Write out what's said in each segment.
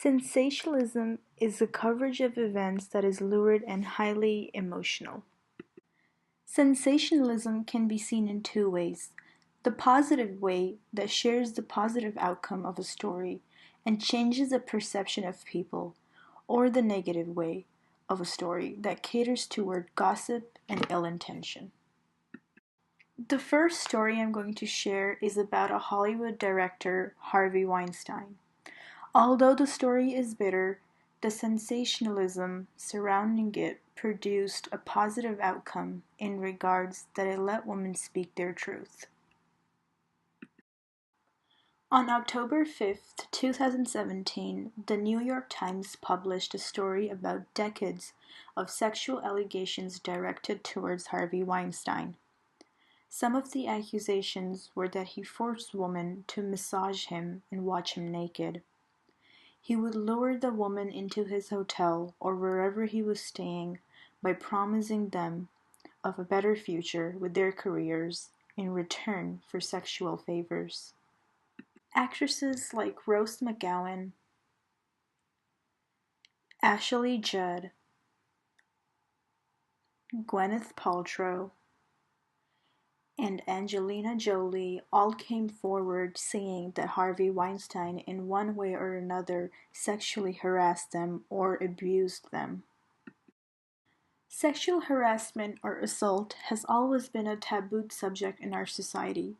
Sensationalism is the coverage of events that is lurid and highly emotional. Sensationalism can be seen in two ways: the positive way that shares the positive outcome of a story and changes the perception of people, or the negative way of a story that caters toward gossip and ill intention. The first story I'm going to share is about a Hollywood director, Harvey Weinstein. Although the story is bitter, the sensationalism surrounding it produced a positive outcome in regards that it let women speak their truth. On October 5th, 2017, the New York Times published a story about decades of sexual allegations directed towards Harvey Weinstein. Some of the accusations were that he forced women to massage him and watch him naked. He would lure the woman into his hotel or wherever he was staying by promising them of a better future with their careers in return for sexual favors. Actresses like Rose McGowan, Ashley Judd, Gwyneth Paltrow, and Angelina Jolie all came forward saying that Harvey Weinstein in one way or another sexually harassed them or abused them. Sexual harassment or assault has always been a tabooed subject in our society.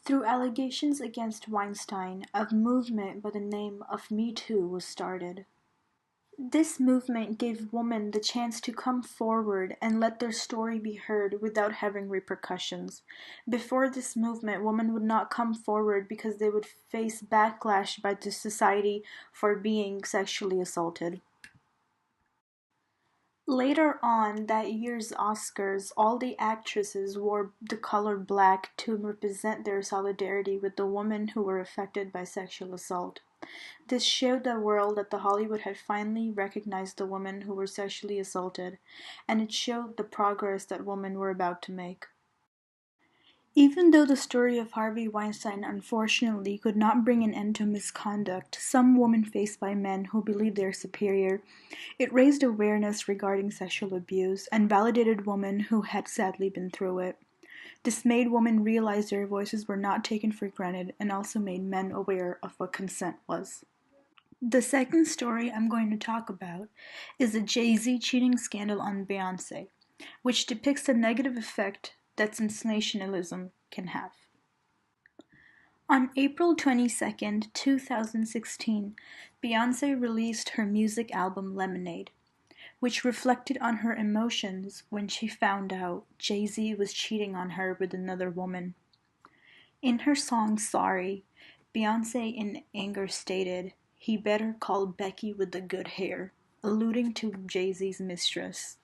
Through allegations against Weinstein, a movement by the name of Me Too was started. This movement gave women the chance to come forward and let their story be heard without having repercussions. Before this movement, women would not come forward because they would face backlash by the society for being sexually assaulted. Later on that year's Oscars, all the actresses wore the color black to represent their solidarity with the women who were affected by sexual assault. This showed the world that the Hollywood had finally recognized the women who were sexually assaulted, and it showed the progress that women were about to make. Even though the story of Harvey Weinstein unfortunately could not bring an end to misconduct some women faced by men who believe they are superior, it raised awareness regarding sexual abuse and validated women who had sadly been through it. This made women realize their voices were not taken for granted and also made men aware of what consent was. The second story I'm going to talk about is the Jay-Z cheating scandal on Beyoncé, which depicts the negative effect that sensationalism can have. On April 22, 2016, Beyoncé released her music album Lemonade, which reflected on her emotions when she found out Jay-Z was cheating on her with another woman. In her song Sorry, Beyoncé in anger stated, "He better call Becky with the good hair," alluding to Jay-Z's mistress.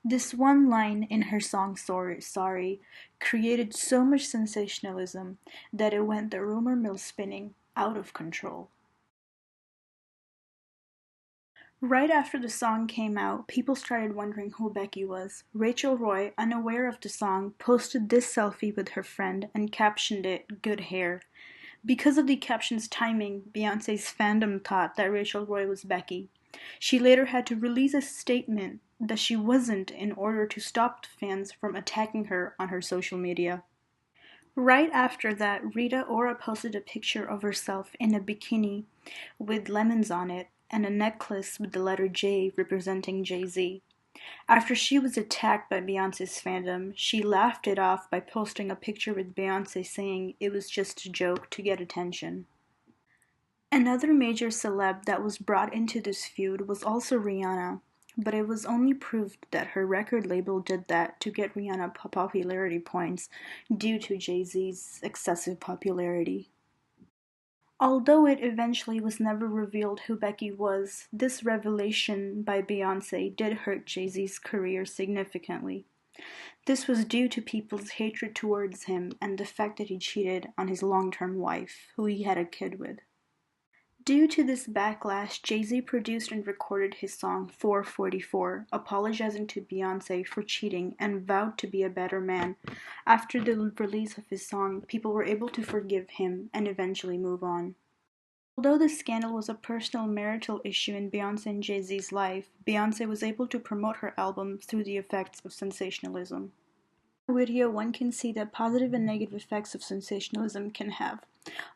This one line in her song Sorry created so much sensationalism that it went the rumor mill spinning out of control. Right after the song came out, people started wondering who Becky was. Rachel Roy, unaware of the song, posted this selfie with her friend and captioned it, "Good hair." Because of the caption's timing, Beyoncé's fandom thought that Rachel Roy was Becky. She later had to release a statement that she wasn't in order to stop fans from attacking her on her social media. Right after that, Rita Ora posted a picture of herself in a bikini with lemons on it and a necklace with the letter J representing Jay-Z. After she was attacked by Beyoncé's fandom, she laughed it off by posting a picture with Beyoncé saying it was just a joke to get attention. Another major celeb that was brought into this feud was also Rihanna, but it was only proved that her record label did that to get Rihanna popularity points due to Jay-Z's excessive popularity. Although it eventually was never revealed who Becky was, this revelation by Beyoncé did hurt Jay-Z's career significantly. This was due to people's hatred towards him and the fact that he cheated on his long-term wife, who he had a kid with. Due to this backlash, Jay-Z produced and recorded his song 444, apologizing to Beyoncé for cheating and vowed to be a better man. After the release of his song, people were able to forgive him and eventually move on. Although the scandal was a personal marital issue in Beyonce and Jay-Z's life, Beyonce was able to promote her album through the effects of sensationalism. In the video, one can see the positive and negative effects of sensationalism can have.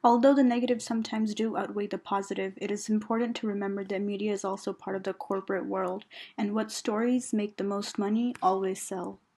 Although the negative sometimes do outweigh the positive, it is important to remember that media is also part of the corporate world, and what stories make the most money always sell.